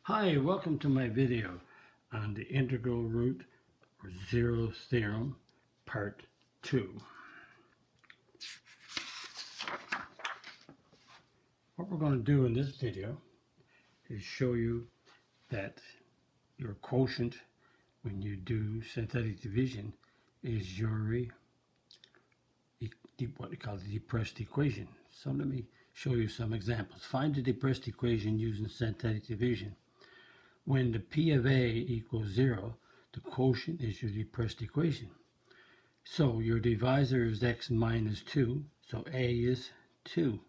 Hi, welcome to my video on the integral root or zero theorem, part 2. What we're going to do in this video is show you that your quotient when you do synthetic division is your what we call the depressed equation. So let me show you some examples. Find the depressed equation using synthetic division. When the P of A equals 0, the quotient is your depressed equation. So your divisor is x minus 2, so A is 2.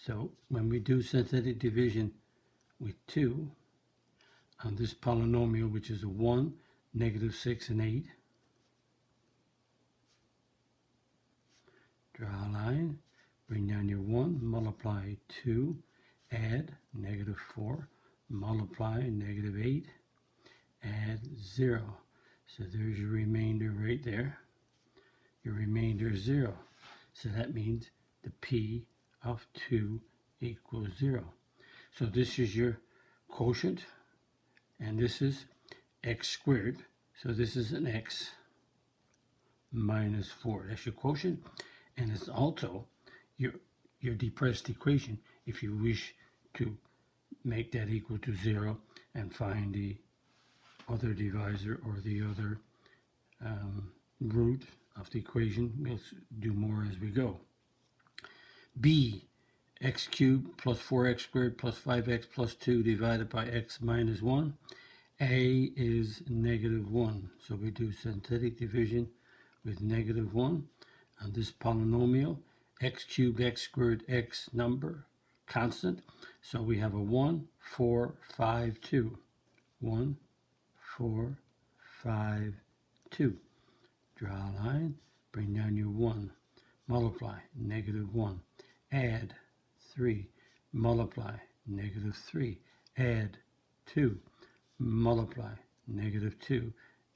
So when we do synthetic division with 2 on this polynomial, which is a 1, negative 6, and 8, draw a line, bring down your 1, multiply 2, add negative 4, multiply negative 8, add 0. So there's your remainder right there. Your remainder is 0. So that means the P of 2 equals 0. So this is your quotient, and this is x squared. So this is an x minus 4. That's your quotient, and it's also your depressed equation if you wish to make that equal to 0 and find the other divisor or the other root of the equation. We'll do more as we go. B, x cubed plus 4x squared plus 5x plus 2 divided by x minus 1. A is negative 1. So we do synthetic division with negative 1 on this polynomial. X cubed, x squared, x number, constant. So we have a 1, 4, 5, 2. 1, 4, 5, 2. Draw a line, bring down your 1, multiply, negative 1, add 3, multiply, negative 3, add 2, multiply, negative 2,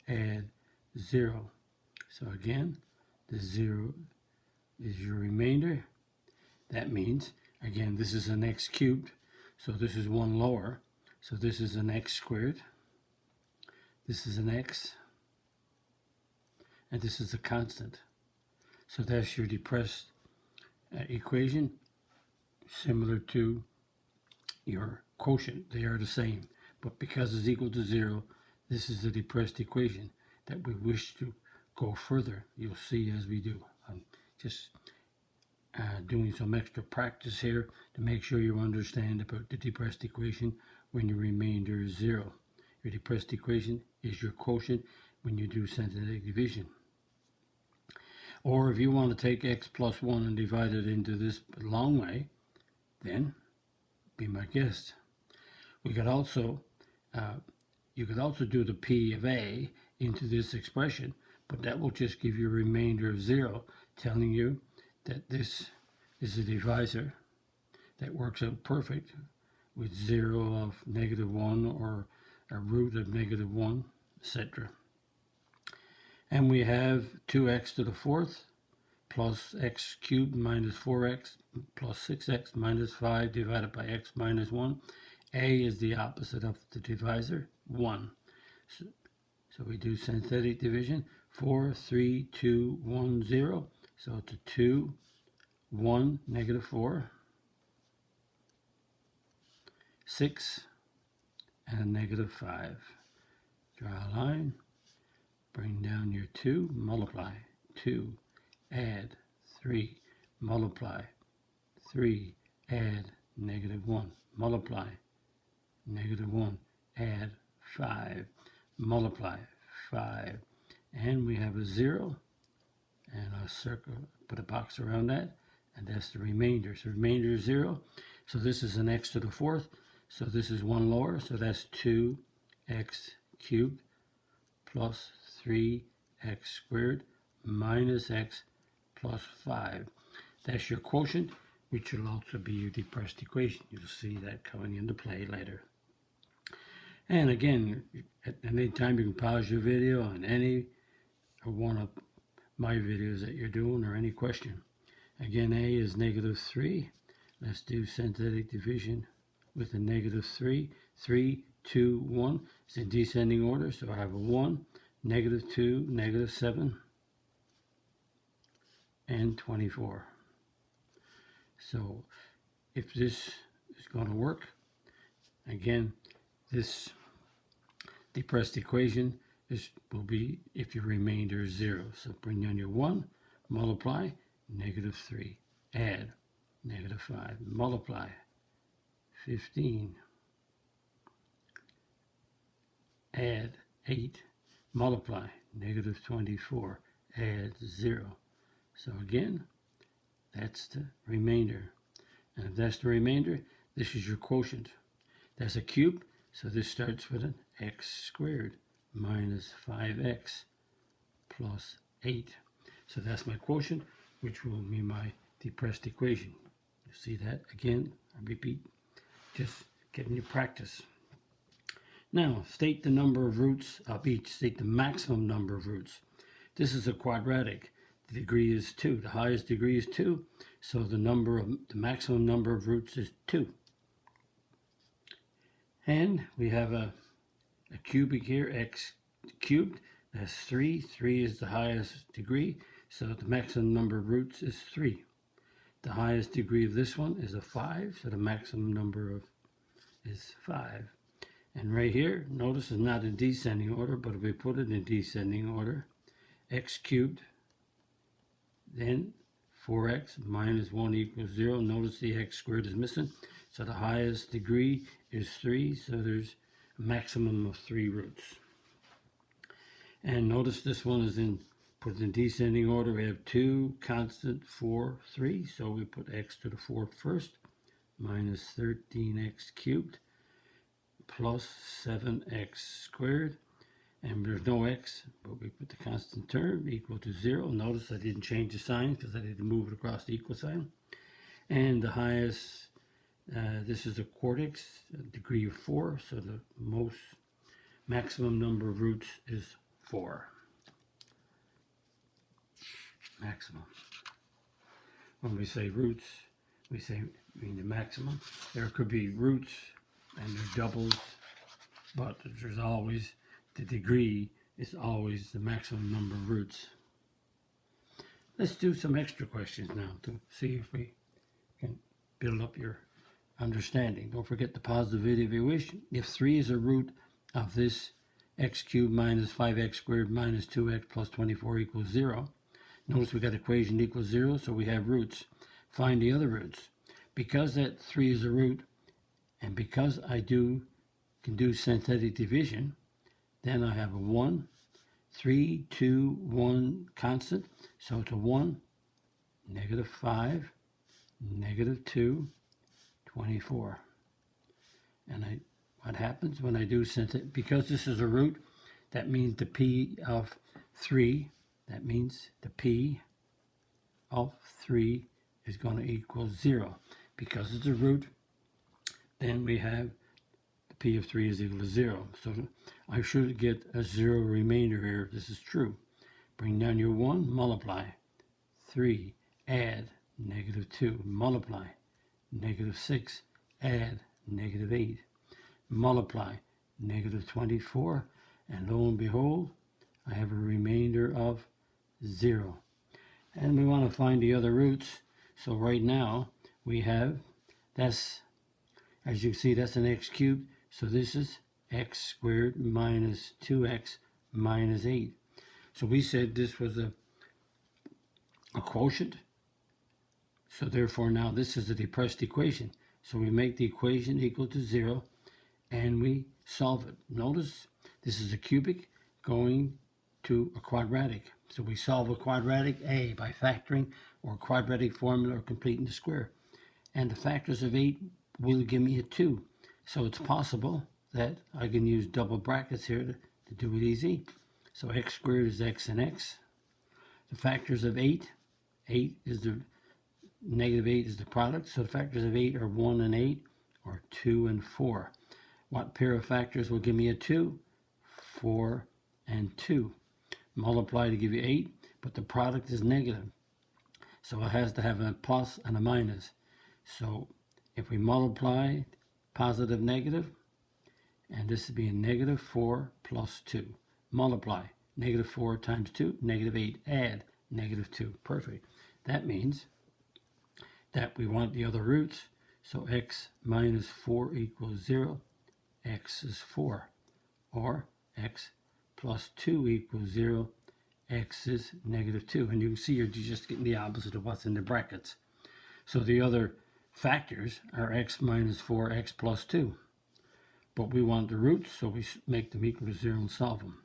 add 0. So again, the 0 is your remainder. That means, again, this is an x cubed, so this is one lower. So this is an x squared. This is an x, and this is a constant. So that's your depressed equation, similar to your quotient. They are the same, but because it's equal to 0, this is the depressed equation that we wish to go further. You'll see as we do. I'm just doing some extra practice here to make sure you understand about the depressed equation when your remainder is 0. Your depressed equation is your quotient when you do synthetic division. Or if you want to take x plus 1 and divide it into this long way, then be my guest. We could also, you could also do the P of A into this expression, but that will just give you a remainder of 0, telling you that this is a divisor that works out perfect with 0 of negative 1 or a root of negative 1, etc. And we have 2x to the 4th plus x cubed minus 4x plus 6x minus 5 divided by x minus 1. A is the opposite of the divisor, 1. So we do synthetic division. 4, 3, 2, 1, 0. So it's a 2, 1, negative 4, 6, and a negative 5. Draw a line, bring down your 2, multiply, 2, add 3, multiply, 3, add negative 1, multiply, negative 1, add 5, multiply, 5, and we have a 0, and a circle, put a box around that, and that's the remainder. So remainder is 0, so this is an x to the 4th, so this is one lower, so that's 2x cubed plus 3x squared minus x plus 5. That's your quotient, which will also be your depressed equation. You'll see that coming into play later. And again, at any time you can pause your video on any or one of my videos that you're doing or any question. Again, A is negative 3. Let's do synthetic division with a negative 3. 3, 2, 1. It's in descending order, so I have a 1, negative 2, negative 7, and 24. So if this is going to work, again, this depressed equation will be if your remainder is 0. So bring down your 1, multiply, negative 3, add, negative 5, multiply, 15, add 8, multiply, negative 24, add 0. So again, that's the remainder. And if that's the remainder, this is your quotient. That's a cube, so this starts with an x squared minus 5x plus 8. So that's my quotient, which will be my depressed equation. You see that? Again, I repeat, just getting you practice. Now, state the number of roots of each. State the maximum number of roots. This is a quadratic. The degree is 2. The highest degree is 2, so the maximum number of roots is 2. And we have a cubic here, x cubed. That's 3. 3 is the highest degree, so the maximum number of roots is 3. The highest degree of this one is a 5, so the maximum number is 5. And right here, notice it's not in descending order, but if we put it in descending order, x cubed, then 4x minus 1 equals 0. Notice the x squared is missing, so the highest degree is 3, so there's a maximum of 3 roots. And notice this one is put in descending order. We have 2, constant, 4, 3, so we put x to the 4th first, minus 13x cubed, plus 7x squared, and there's no x, but we put the constant term equal to 0. Notice I didn't change the sign because I didn't move it across the equal sign. And the highest, this is a quartic, degree of 4, so the maximum number of roots is 4. Maximum. When we say roots, we mean the maximum. There could be roots and they're doubles, but there's always, the degree is always the maximum number of roots. Let's do some extra questions now to see if we can build up your understanding. Don't forget to pause the video if you wish. If 3 is a root of this x cubed minus 5x squared minus 2x plus 24 equals 0, notice we got equation equals 0, so we have roots. Find the other roots. Because that 3 is a root, and because I can do synthetic division, then I have a 1, 3, 2, 1 constant. So it's a 1, negative 5, negative 2, 24. And what happens when I do synthetic? Because this is a root, that means the p of 3, that means the p of 3 is going to equal 0. Because it's a root, then we have the p of 3 is equal to 0. So I should get a 0 remainder here if this is true. Bring down your 1, multiply, 3, add, negative 2, multiply, negative 6, add, negative 8, multiply, negative 24, and lo and behold, I have a remainder of 0. And we want to find the other roots. So right now, we have, as you can see, that's an x cubed. So this is x squared minus 2x minus 8. So we said this was a quotient. So therefore now this is a depressed equation. So we make the equation equal to 0 and we solve it. Notice this is a cubic going to a quadratic. So we solve a quadratic A by factoring or quadratic formula or completing the square. And the factors of 8 will give me a 2. So it's possible that I can use double brackets here to do it easy. So x squared is x and x. The factors of 8 is the negative 8 is the product. So the factors of 8 are 1 and 8 or 2 and 4. What pair of factors will give me a 2? 4 and 2. Multiply to give you 8, but the product is negative. So it has to have a plus and a minus. So if we multiply positive, negative, and this would be a negative 4 plus 2. Multiply. Negative 4 times 2, negative 8. Add negative 2. Perfect. That means that we want the other roots. So x minus 4 equals 0. X is 4. Or x plus 2 equals 0. X is negative 2. And you can see you're just getting the opposite of what's in the brackets. So the other factors are x minus 4, x plus 2. But we want the roots, so we make them equal to 0 and solve them.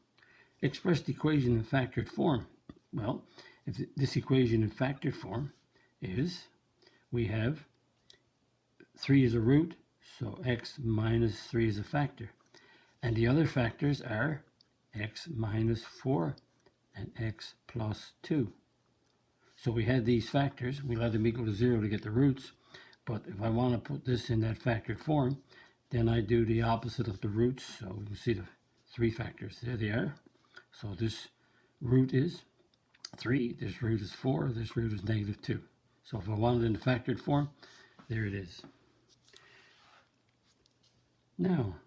Express the equation in factored form. Well, if this equation in factored form is, we have 3 is a root, so x minus 3 is a factor. And the other factors are x minus 4 and x plus 2. So we had these factors. We let them equal to 0 to get the roots. But if I want to put this in that factored form, then I do the opposite of the roots. So we can see the 3 factors. There they are. So this root is 3, this root is 4, this root is negative 2. So if I want it in the factored form, there it is. Now,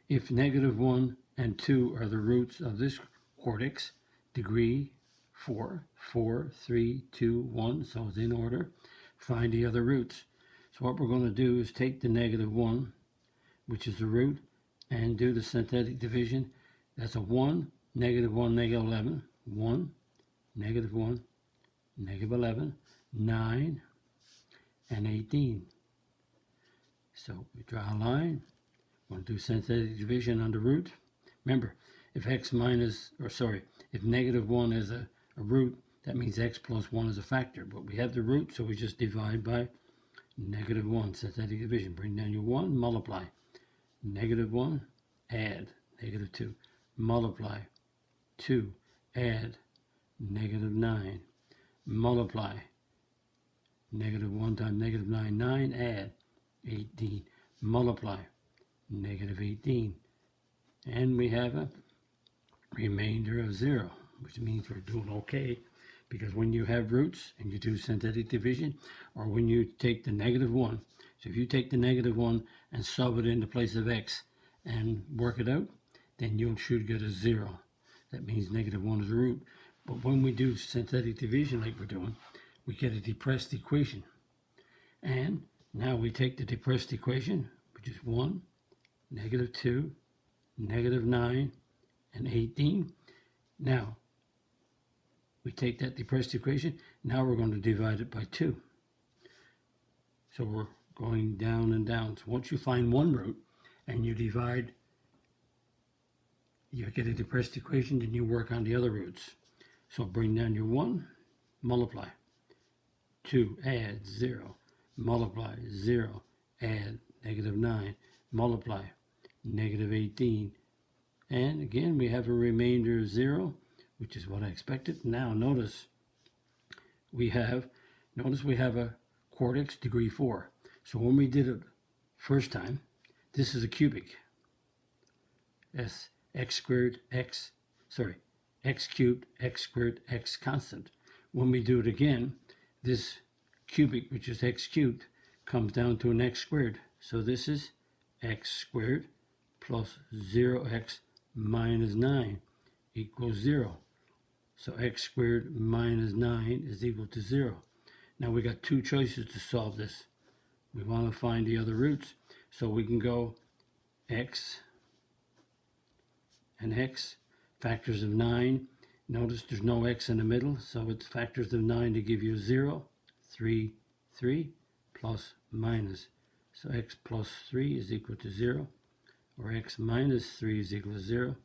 if negative 1 and 2 are the roots of this quartic, degree 4, 4, 3, 2, 1, so it's in order, find the other roots. So what we're going to do is take the negative 1, which is the root, and do the synthetic division. That's a 1, negative 1, negative 11, 1, negative 1, negative 11, 9, and 18. So we draw a line. We're going to do synthetic division on the root. Remember, if if negative 1 is a root, that means x plus 1 is a factor. But we have the root, so we just divide by negative 1, synthetic division. Bring down your 1, multiply. Negative 1, add, negative 2. Multiply. 2, add, negative 9. Multiply. Negative 1 times negative 9, 9, add, 18. Multiply. Negative 18. And we have a remainder of 0, which means we're doing okay. Because when you have roots and you do synthetic division, or when you take the negative 1, so if you take the negative 1 and sub it in the place of x and work it out, then you should get a 0. That means negative 1 is a root. But when we do synthetic division like we're doing, we get a depressed equation. And now we take the depressed equation, which is 1, negative 2, negative 9, and 18. Now, we take that depressed equation. Now we're going to divide it by 2. So we're going down and down. So once you find one root and you divide, you get a depressed equation, then you work on the other roots. So bring down your 1, multiply. 2, add, 0. Multiply, 0. Add, negative 9. Multiply, negative 18. And again, we have a remainder of 0, which is what I expected. Now notice we have a quartic degree 4. So when we did it first time, this is a cubic. X cubed, x squared, x constant. When we do it again, this cubic, which is x cubed, comes down to an x squared. So this is x squared plus 0x minus 9 equals 0. So x squared minus 9 is equal to 0. Now we got 2 choices to solve this. We want to find the other roots. So we can go x and x, factors of 9. Notice there's no x in the middle, so it's factors of 9 to give you 0, 3, 3, plus, minus. So x plus 3 is equal to 0, or x minus 3 is equal to 0.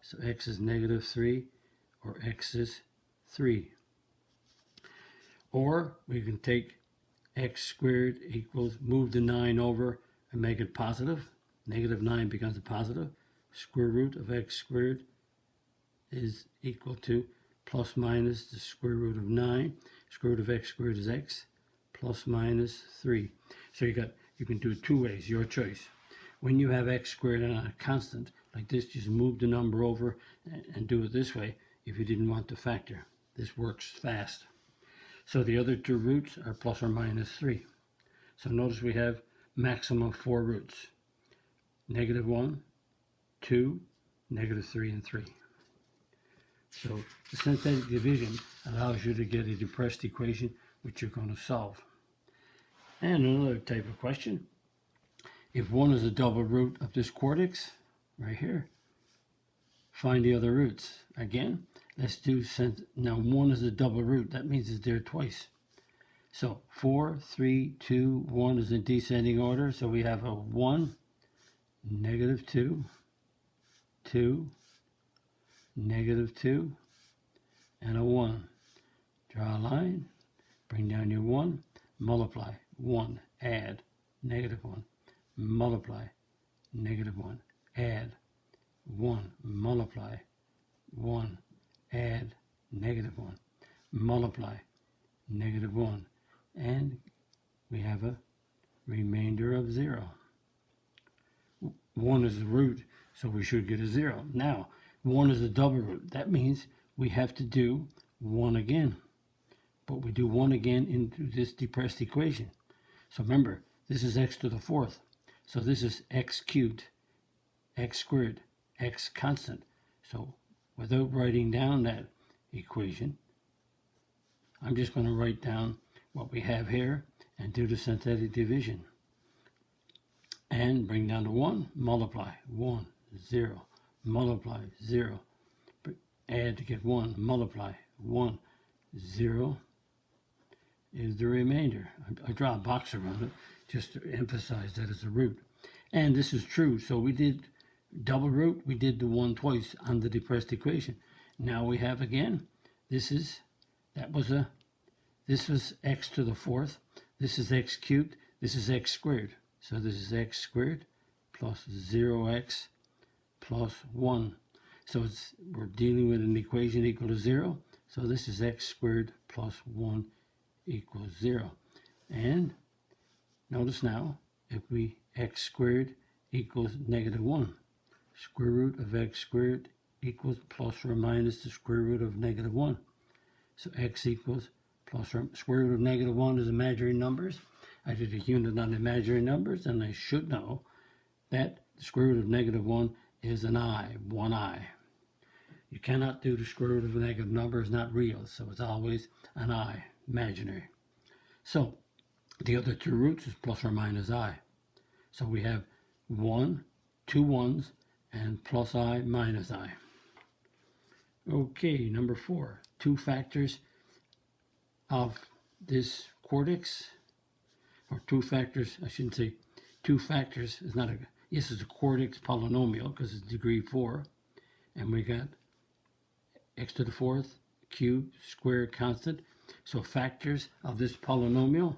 So x is negative 3, or x is 3. Or we can take x squared equals, move the 9 over and make it positive. Negative 9 becomes a positive. Square root of x squared is equal to plus minus the square root of 9. Square root of x squared is x, plus minus 3. So you can do it 2 ways, your choice. When you have x squared and a constant like this, just move the number over and do it this way if you didn't want to factor. This works fast. So the other 2 roots are plus or minus 3. So notice we have maximum 4 roots. negative 1, 2, negative 3, and 3. So the synthetic division allows you to get a depressed equation which you're going to solve. And another type of question. If 1 is a double root of this quartic, right here, find the other roots. Again, let's do, now 1 is a double root. That means it's there twice. So 4, 3, 2, 1 is in descending order. So we have a 1, negative 2, 2, negative 2, and a 1. Draw a line, bring down your 1, multiply, 1, add, negative 1, multiply, negative 1, add, 1, multiply, 1, add, negative 1, multiply, negative 1, and we have a remainder of 0. 1 is the root, so we should get a 0. Now, 1 is a double root. That means we have to do 1 again. But we do 1 again into this depressed equation. So remember, this is x to the 4th. So this is x cubed, x squared, x constant. So without writing down that equation, I'm just going to write down what we have here and do the synthetic division. And bring down to 1, multiply, 1, 0, multiply, 0, add to get 1, multiply, 1, 0 is the remainder. I draw a box around it just to emphasize that it's a root. And this is true. So we did double root, we did the 1 twice on the depressed equation. Now we have again, this was x to the 4th, this is x cubed, this is x squared. So this is x squared plus 0x plus 1. So we're dealing with an equation equal to 0. So this is x squared plus 1 equals 0. And notice now, if we x squared equals negative 1, square root of x squared equals plus or minus the square root of negative 1. So x equals plus or square root of negative 1 is imaginary numbers. I did a unit on imaginary numbers, and I should know that the square root of negative 1 is an I, 1i. You cannot do the square root of a negative number, it's not real, so it's always an I, imaginary. So the other two roots is plus or minus I. So we have 1, 2 1s, and plus I minus I. Okay, number 4, 2 factors of this quartic, or 2 factors, I shouldn't say 2 factors, is not a, yes, it's a quartic polynomial because it's degree 4, and we got x to the 4th, cubed, squared, constant. So factors of this polynomial,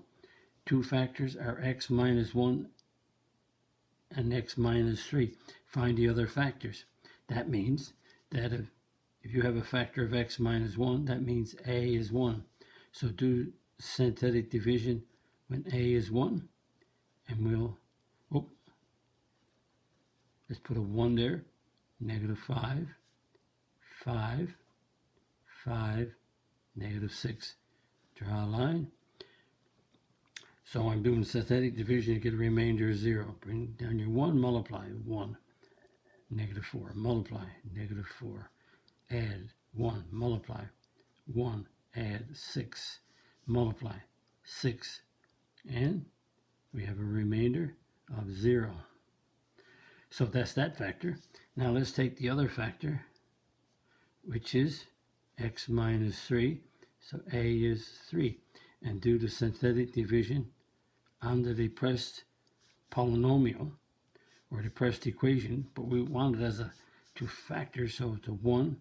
2 factors are x minus 1 and x minus 3. Find the other factors. That means that if you have a factor of x minus 1, that means a is 1. So do synthetic division when a is 1, and let's put a 1 there, negative 5, 5, 5, negative 6. Draw a line. So I'm doing synthetic division to get a remainder of 0. Bring down your 1, multiply, 1, negative 4, multiply, negative 4, add, 1, multiply, 1, add, 6, multiply, 6, and we have a remainder of 0. So that's that factor. Now let's take the other factor, which is x minus 3. So a is 3. And do the synthetic division on the depressed polynomial or depressed equation, but we want it as a 2 factors, so it's a 1,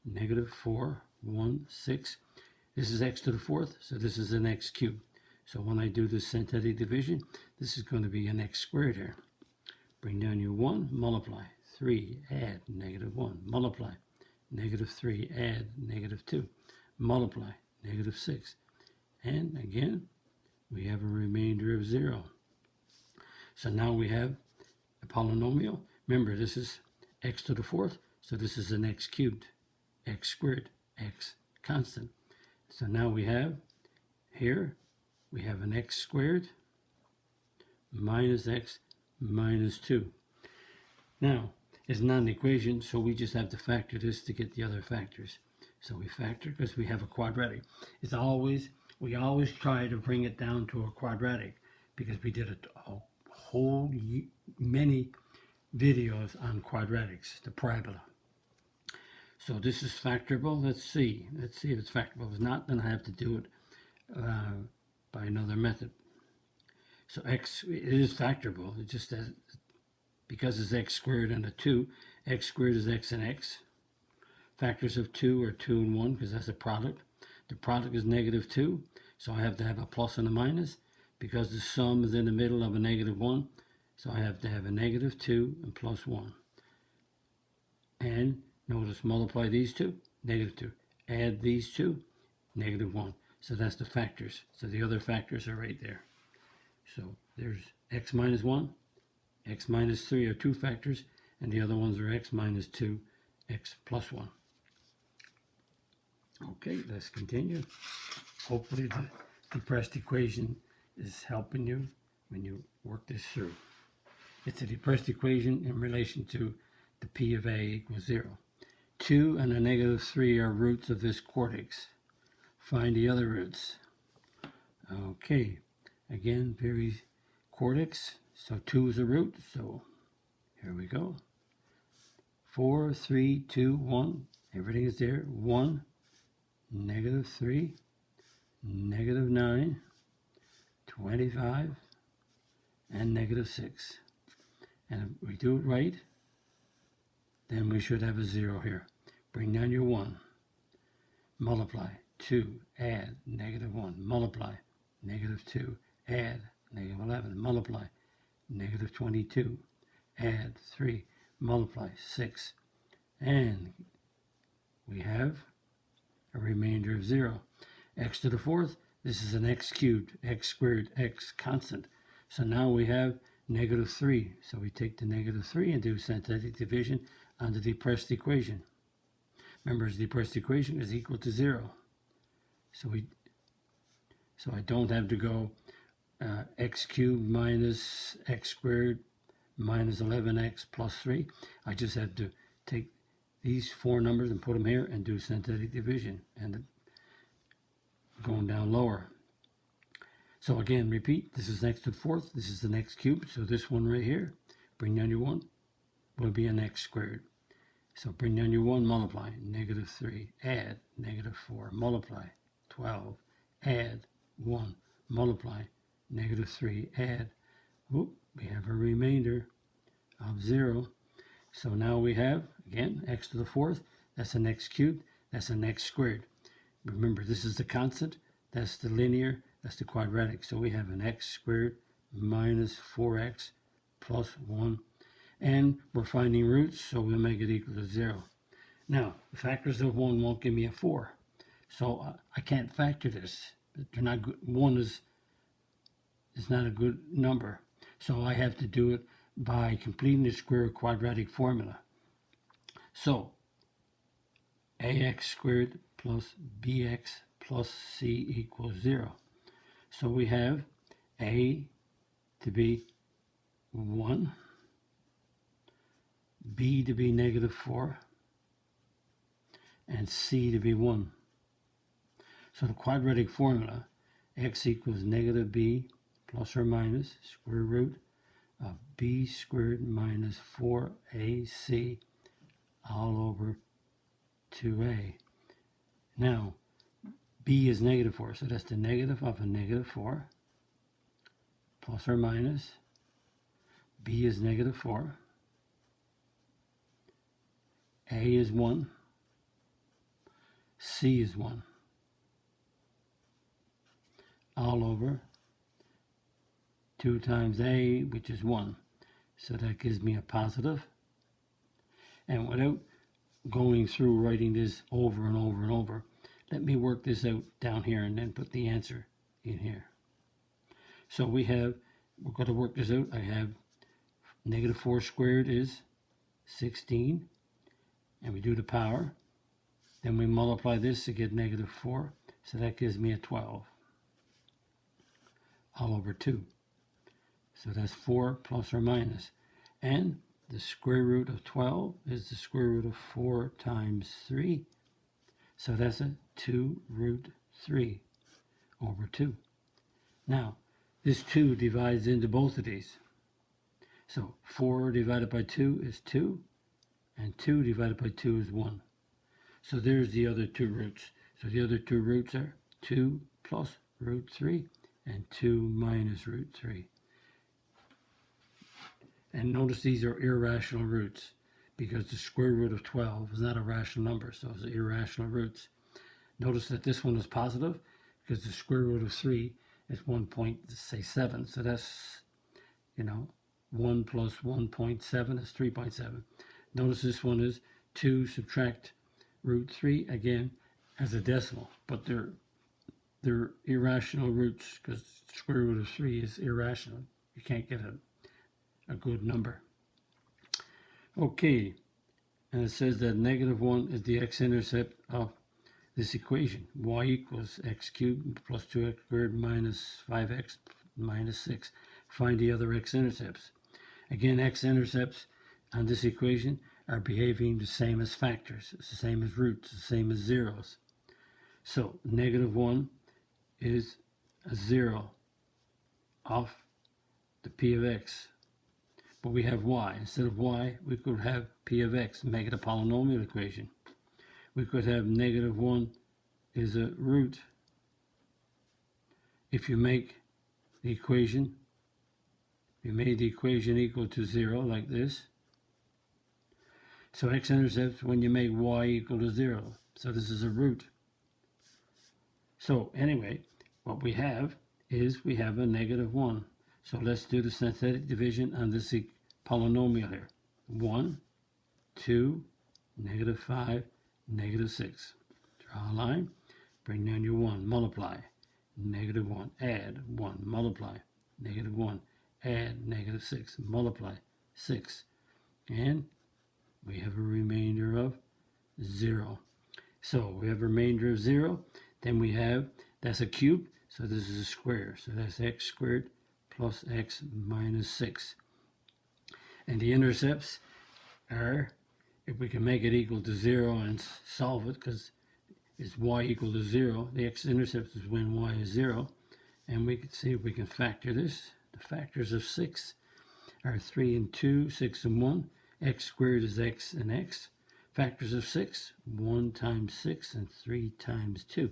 negative 4, 1, 6. This is x to the 4th, so this is an x cubed. So when I do the synthetic division, this is going to be an x squared here. Bring down your 1, multiply, 3, add, negative 1, multiply, negative 3, add, negative 2, multiply, negative 6. And again, we have a remainder of 0. So now we have a polynomial. Remember, this is x to the 4th, so this is an x cubed, x squared, x constant. So now we have here, we have an x squared minus x minus 2. Now, it's not an equation, so we just have to factor this to get the other factors. So we factor because we have a quadratic. We always try to bring it down to a quadratic because we did a whole many videos on quadratics, the parabola. So this is factorable. Let's see if it's factorable. If it's not, then I have to do it by another method. So x, it is factorable. It's just that because it's x squared and a 2, x squared is x and x. Factors of 2 are 2 and 1 because that's a product. The product is negative 2, so I have to have a plus and a minus because the sum is in the middle of a negative 1. So I have to have a negative 2 and plus 1. And notice, multiply these two, negative 2. Add these two, negative 1. So that's the factors. So the other factors are right there. So there's x minus 1, x minus 3 are two factors, and the other ones are x minus 2, x plus 1. Okay, let's continue. Hopefully the depressed equation is helping you when you work this through. It's a depressed equation in relation to the p of a equals 0. 2 and a negative 3 are roots of this quartic. Find the other roots. Okay, again, very quartic. So 2 is a root, so here we go. 4, 3, 2, 1. Everything is there. 1, negative 3, negative 9, 25, and negative 6. And if we do it right, then we should have a 0 here. Bring down your 1. Multiply. 2. Add. Negative 1. Multiply. Negative 2. Add. Negative 11. Multiply. Negative 22. Add. 3. Multiply. 6. And we have a remainder of 0. X to the fourth. This is an x cubed. X squared. X constant. So now we have negative 3. So we take the negative 3 and do synthetic division on the depressed equation. Remember, the depressed equation is equal to 0. So I don't have to go x cubed minus x squared minus 11x plus 3. I just have to take these four numbers and put them here and do synthetic division. And going down lower. So again, repeat, this is x to the fourth, this is the x cubed, so this one right here, bring down your 1, will be an x squared. So bring down your 1, multiply, negative 3, add, negative 4, multiply, 12, add, 1, multiply, negative 3, add, whoop, we have a remainder of 0. So now we have, again, x to the fourth, that's an x cubed, that's an x squared. Remember, this is the constant, that's the linear, that's the quadratic. So we have an x squared minus 4x plus 1. And we're finding roots, so we'll make it equal to 0. Now, the factors of 1 won't give me a 4. So I can't factor this. They're not good. 1 is not a good number. So I have to do it by completing the square quadratic formula. So ax squared plus bx plus c equals 0. So we have a to be 1, b to be negative 4, and c to be 1. So the quadratic formula, x equals negative b plus or minus square root of b squared minus 4ac all over 2a. Now, b is negative 4, so that's the negative of a negative 4, plus or minus, b is negative 4, a is 1, c is 1, all over 2 times a, which is 1. So that gives me a positive. And without going through writing this over and over and over, let me work this out down here and then put the answer in here. So we're going to work this out. I have negative 4 squared is 16. And we do the power. Then we multiply this to get negative 4. So that gives me a 12. All over 2. So that's 4 plus or minus. And the square root of 12 is the square root of 4 times 3. So that's a 2 root 3 over 2. Now, this 2 divides into both of these. So 4 divided by 2 is 2, and 2 divided by 2 is 1. So there's the other two roots. So the other two roots are 2 plus root 3 and 2 minus root 3. And notice these are irrational roots because the square root of 12 is not a rational number, so it's irrational roots. Notice that this one is positive because the square root of 3 is 1.7. So that's, 1 plus 1.7 is 3.7. Notice this one is 2 subtract root 3, again, as a decimal. But they're irrational roots because the square root of 3 is irrational. You can't get a good number. Okay, and it says that negative 1 is the x-intercept of this equation. Y equals x cubed plus 2x squared minus 5x minus 6. Find the other x-intercepts. Again, x-intercepts on this equation are behaving the same as factors. It's the same as roots, the same as zeros. So negative 1 is a 0 off the p of x. But we have y. Instead of y, we could have p of x and make it a polynomial equation. We could have negative 1 is a root. If you make the equation, you made the equation equal to 0 like this. So x-intercepts when you make y equal to 0. So this is a root. So anyway, what we have is we have a negative 1. So let's do the synthetic division on this polynomial here. 1, 2, negative 5, negative 6. Draw a line, bring down your 1, multiply, negative 1, add 1, multiply, negative 1, add negative 6, multiply 6. And we have a remainder of 0. So we have a remainder of 0. Then we have, that's a cube, so this is a square. So that's x squared plus x minus 6. And the intercepts are, if we can make it equal to 0 and solve it, because it's y equal to 0, the x-intercept is when y is 0. And we can see if we can factor this. The factors of 6 are 3 and 2, 6 and 1. X squared is x and x. Factors of 6, 1 times 6 and 3 times 2.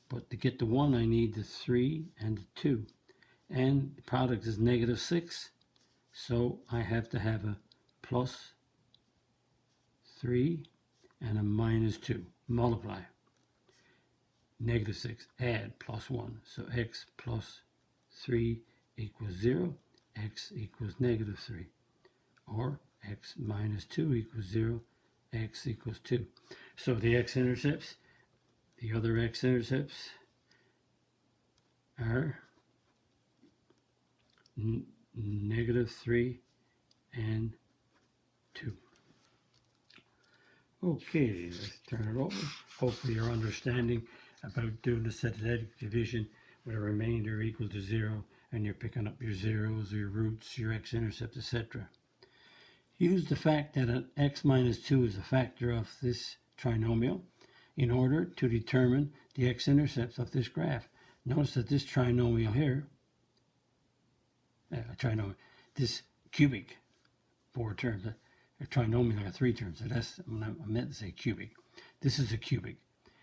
But to get the 1, I need the 3 and the 2. And the product is negative 6. So I have to have a plus 3 and a minus 2. Multiply. Negative 6. Add plus 1. So x plus 3 equals 0. X equals negative 3. Or x minus 2 equals 0. X equals 2. So the x-intercepts, the other x-intercepts are negative 3 and 2. Okay, let's turn it over. Hopefully you're understanding about doing the synthetic division with a remainder equal to 0, and you're picking up your zeros, your roots, your x-intercepts, etc. Use the fact that an x minus 2 is a factor of this trinomial in order to determine the x-intercepts of this graph. Notice that this trinomial here, this cubic, 4 terms, a trinomial are 3 terms, so that's, I meant to say cubic. This is a cubic.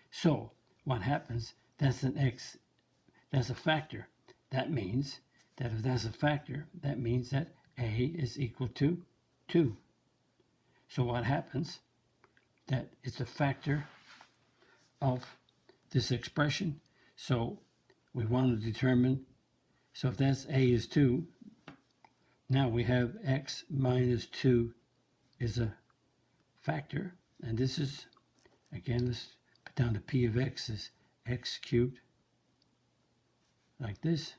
So what happens, that's an x, that's a factor. That means that if that's a factor, that means that a is equal to 2. So what happens, that it's a factor of this expression. So we want to determine, so if that's a is 2, now we have x minus 2 is a factor. And this is, again, let's put down the p of x is x cubed, like this.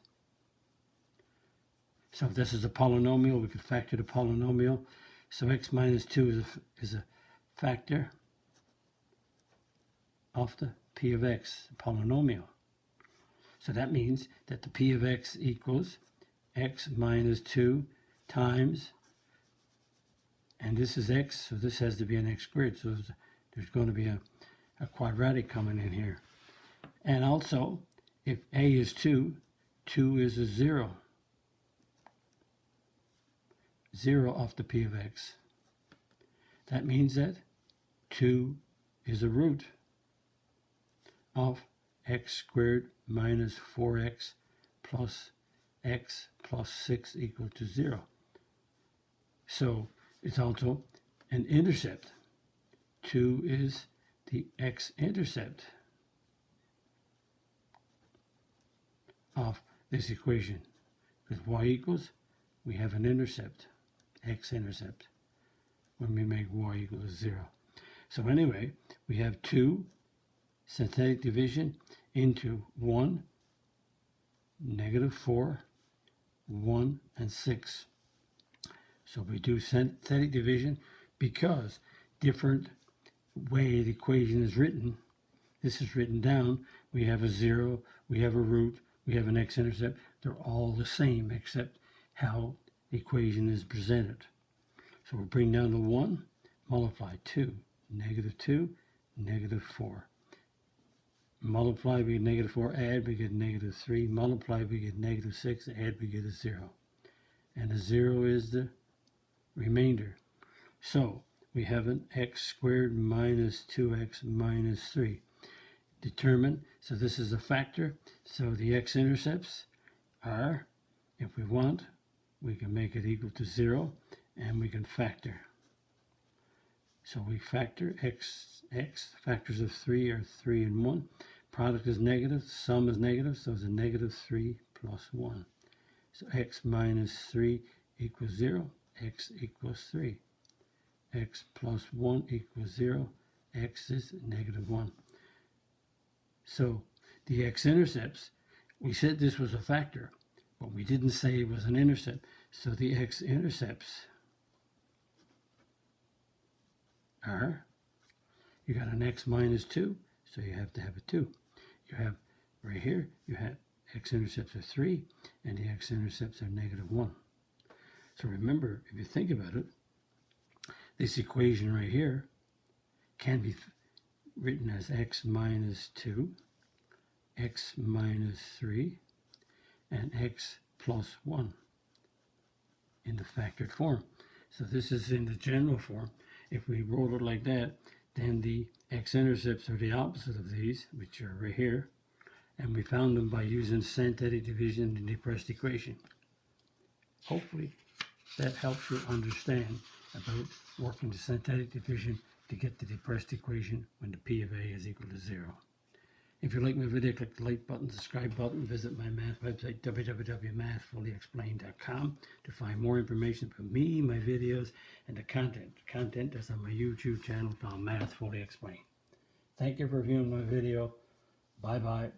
So if this is a polynomial, we could factor the polynomial. So x minus 2 is a factor of the p of x polynomial. So that means that the p of x equals x minus 2 times and this is x, so this has to be an x squared. So there's going to be a quadratic coming in here. And also, if a is 2, 2 is a 0. 0 off the p of x. That means that 2 is a root of x squared minus 4x plus x plus 6 equal to 0. So it's also an intercept. 2 is the x-intercept of this equation. Because y equals, we have an intercept, x-intercept, when we make y equal to 0. So anyway, we have 2 synthetic division into 1, -4, 1, and 6. So we do synthetic division because different way the equation is written, this is written down, we have a 0, we have a root, we have an x-intercept. They're all the same except how the equation is presented. So we'll bring down the 1, multiply 2, -2, -4. Multiply, we get -4, add, we get -3, multiply, we get -6, add, we get a 0. And the 0 is the remainder. So we have an x squared minus 2x minus 3. Determine, so this is a factor, so the x-intercepts are, if we want, we can make it equal to 0, and we can factor. So we factor x, factors of 3 are 3 and 1. Product is negative, sum is negative, so it's a -3 plus 1. So x minus 3 equals 0, x equals 3. X plus 1 equals 0, x is -1. So the x-intercepts, we said this was a factor, but we didn't say it was an intercept. So the x-intercepts are, you got an x minus 2, so you have to have a 2. You have, right here, you have x-intercepts are 3, and the x-intercepts are -1. So remember, if you think about it, this equation right here can be written as x minus 2, x minus 3, and x plus 1 in the factored form. So this is in the general form. If we wrote it like that, then the x-intercepts are the opposite of these, which are right here, and we found them by using synthetic division in the depressed equation. Hopefully that helps you understand about working the synthetic division to get the depressed equation when the P of A is equal to 0. If you like my video, click the like button, subscribe button, visit my math website, www.mathfullyexplained.com, to find more information about me, my videos, and the content that's on my YouTube channel called Math Fully Explained. Thank you for viewing my video. Bye-bye.